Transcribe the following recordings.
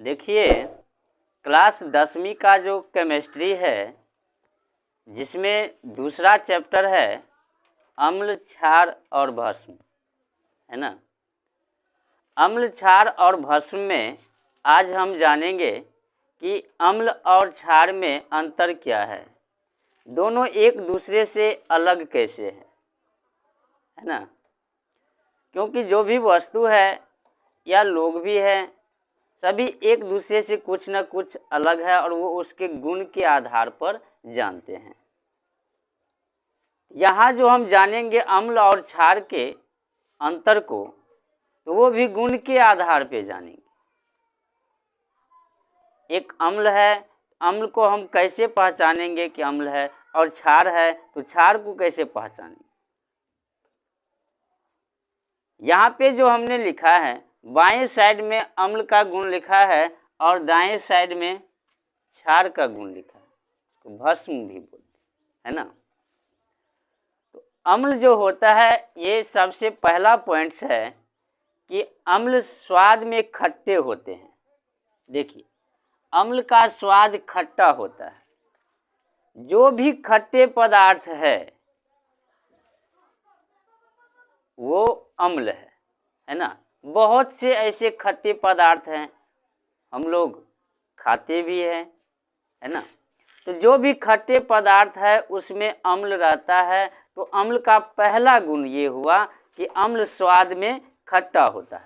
देखिए, क्लास 10वीं का जो केमिस्ट्री है, जिसमें दूसरा चैप्टर है अम्ल, क्षार और भस्म, है ना। अम्ल, क्षार और भस्म में आज हम जानेंगे कि अम्ल और क्षार में अंतर क्या है, दोनों एक दूसरे से अलग कैसे है ना। क्योंकि जो भी वस्तु है या लोग भी हैं, सभी एक दूसरे से कुछ न कुछ अलग है और वो उसके गुण के आधार पर जानते हैं। यहाँ जो हम जानेंगे अम्ल और क्षार के अंतर को, तो वो भी गुण के आधार पे जानेंगे। एक अम्ल है, अम्ल को हम कैसे पहचानेंगे कि अम्ल है, और क्षार है तो क्षार को कैसे पहचानेंगे। यहाँ पे जो हमने लिखा है, बाएं साइड में अम्ल का गुण लिखा है और दाएं साइड में क्षार का गुण लिखा है, तो भस्म भी बोलते है ना। तो अम्ल जो होता है, ये सबसे पहला पॉइंट्स है कि अम्ल स्वाद में खट्टे होते हैं। देखिए, अम्ल का स्वाद खट्टा होता है। जो भी खट्टे पदार्थ है वो अम्ल है ना। बहुत से ऐसे खट्टे पदार्थ हैं, हम लोग खाते भी हैं, है ना। तो जो भी खट्टे पदार्थ है उसमें अम्ल रहता है। तो अम्ल का पहला गुण ये हुआ कि अम्ल स्वाद में खट्टा होता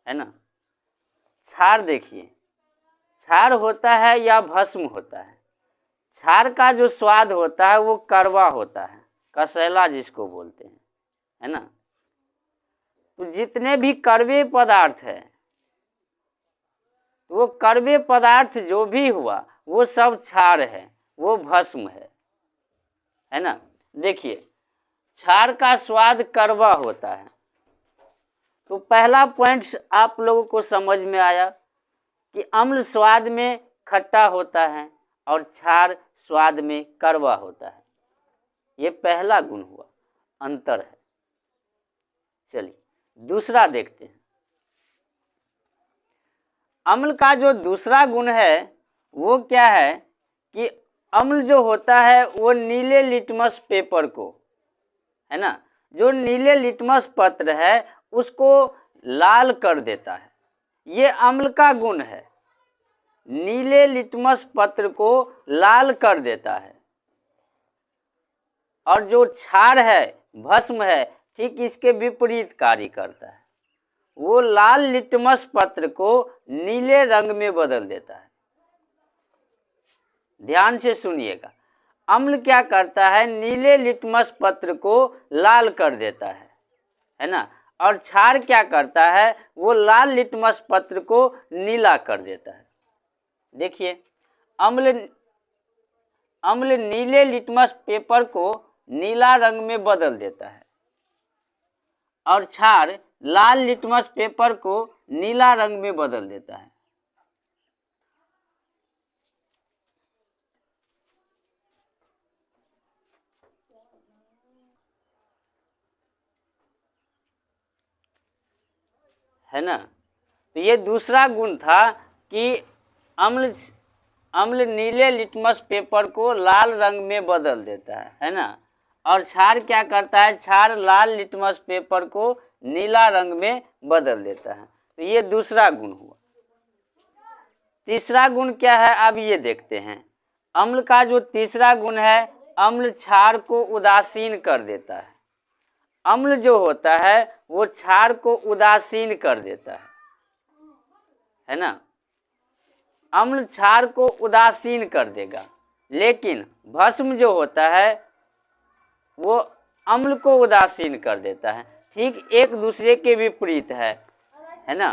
है ना। क्षार देखिए, क्षार होता है या भस्म होता है। क्षार का जो स्वाद होता है वो कड़वा होता है, कसैला जिसको बोलते हैं, है ना। तो जितने भी कड़वे पदार्थ है, वो कड़वे पदार्थ जो भी हुआ वो सब क्षार है, वो भस्म है ना। देखिए, क्षार का स्वाद कड़वा होता है। तो पहला पॉइंट आप लोगों को समझ में आया कि अम्ल स्वाद में खट्टा होता है और क्षार स्वाद में कड़वा होता है। ये पहला गुण हुआ, अंतर है। चलिए दूसरा देखते हैं। अम्ल का जो दूसरा गुण है वो क्या है कि अम्ल जो होता है वो नीले लिटमस पेपर को, है ना, जो नीले लिटमस पत्र है उसको लाल कर देता है। ये अम्ल का गुण है, नीले लिटमस पत्र को लाल कर देता है। और जो क्षार है, भस्म है, ठीक इसके विपरीत कार्य करता है। वो लाल लिटमस पत्र को नीले रंग में बदल देता है। ध्यान से सुनिएगा, अम्ल क्या करता है, नीले लिटमस पत्र को लाल कर देता है ना। और क्षार क्या करता है, वो लाल लिटमस पत्र को नीला कर देता है। देखिए, अम्ल नीले लिटमस पेपर को नीला रंग में बदल देता है और क्षार लाल लिटमस पेपर को नीला रंग में बदल देता है ना। तो ये दूसरा गुण था कि अम्ल नीले लिटमस पेपर को लाल रंग में बदल देता है ना। और क्षार क्या करता है, क्षार लाल लिटमस पेपर को नीला रंग में बदल देता है। तो ये दूसरा गुण हुआ। तीसरा गुण क्या है, अब ये देखते हैं। अम्ल का जो तीसरा गुण है, अम्ल क्षार को उदासीन कर देता है। अम्ल जो होता है वो क्षार को उदासीन कर देता है ना। अम्ल क्षार को उदासीन कर देगा, लेकिन भस्म जो होता है वो अम्ल को उदासीन कर देता है। ठीक एक दूसरे के विपरीत है ना।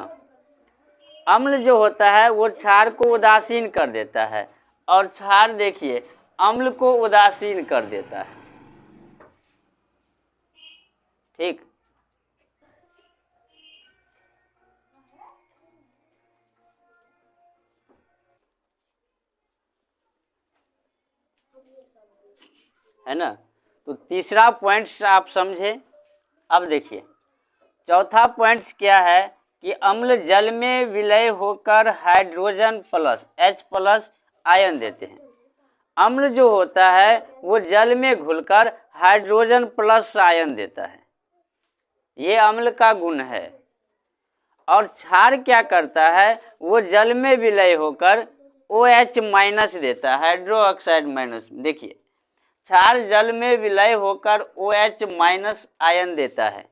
अम्ल जो होता है वो क्षार को उदासीन कर देता है और क्षार देखिए अम्ल को उदासीन कर देता है। ठीक, है ना। तो तीसरा पॉइंट्स आप समझे। अब देखिए, चौथा पॉइंट्स क्या है कि अम्ल जल में विलय होकर हाइड्रोजन प्लस H+ आयन देते हैं। अम्ल जो होता है वो जल में घुलकर हाइड्रोजन प्लस आयन देता है, ये अम्ल का गुण है। और क्षार क्या करता है, वो जल में विलय होकर OH- देता है, हाइड्रोक्साइड माइनस। देखिए क्षार जल में विलय होकर OH- आयन देता है,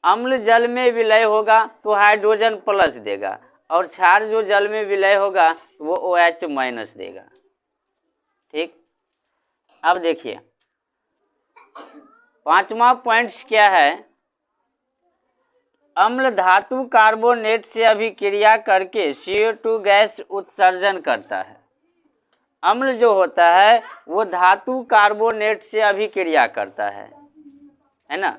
अम्ल जल में विलय होगा तो हाइड्रोजन प्लस देगा, और क्षार जो जल में विलय होगा तो वो OH- देगा। ठीक, अब देखिए 5वां पॉइंट्स क्या है, अम्ल धातु कार्बोनेट से अभिक्रिया करके CO2 गैस उत्सर्जन करता है। अम्ल जो होता है वो धातु कार्बोनेट से अभिक्रिया करता है ना।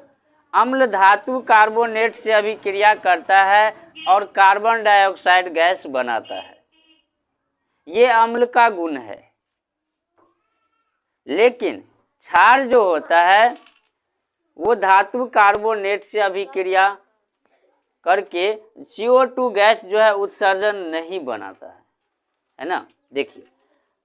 अम्ल धातु कार्बोनेट से अभिक्रिया करता है और कार्बन डाइऑक्साइड गैस बनाता है, ये अम्ल का गुण है। लेकिन क्षार जो होता है वो धातु कार्बोनेट से अभिक्रिया करके CO2 गैस जो है उत्सर्जन नहीं बनाता है ना। देखिए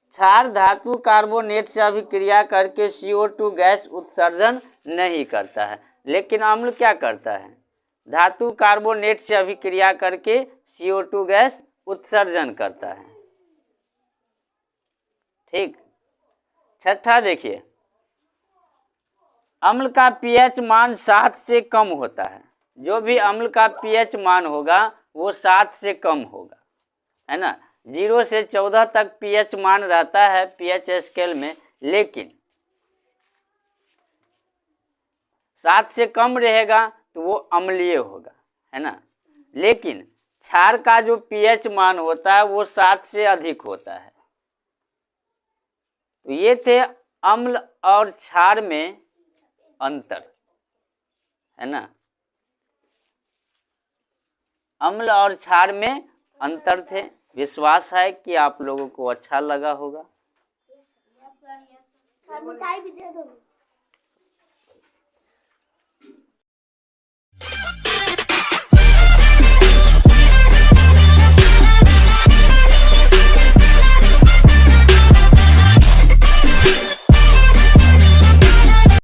क्षार धातु कार्बोनेट से अभिक्रिया करके CO2 गैस उत्सर्जन नहीं करता है, लेकिन अम्ल क्या करता है, धातु कार्बोनेट से अभिक्रिया करके CO2 गैस उत्सर्जन करता है। ठीक, छठा देखिए, अम्ल का pH मान 7 से कम होता है। जो भी अम्ल का pH मान होगा वो 7 से कम होगा, है ना। 0 से 14 तक pH मान रहता है pH स्केल में, लेकिन 7 से कम रहेगा तो वो अम्लीय होगा, है ना। लेकिन क्षार का जो pH मान होता है वो 7 से अधिक होता है। तो ये थे अम्ल और क्षार में अंतर, है ना। अम्ल और क्षार में अंतर थे। विश्वास है कि आप लोगों को अच्छा लगा होगा। सर मिठाई भी दे दो।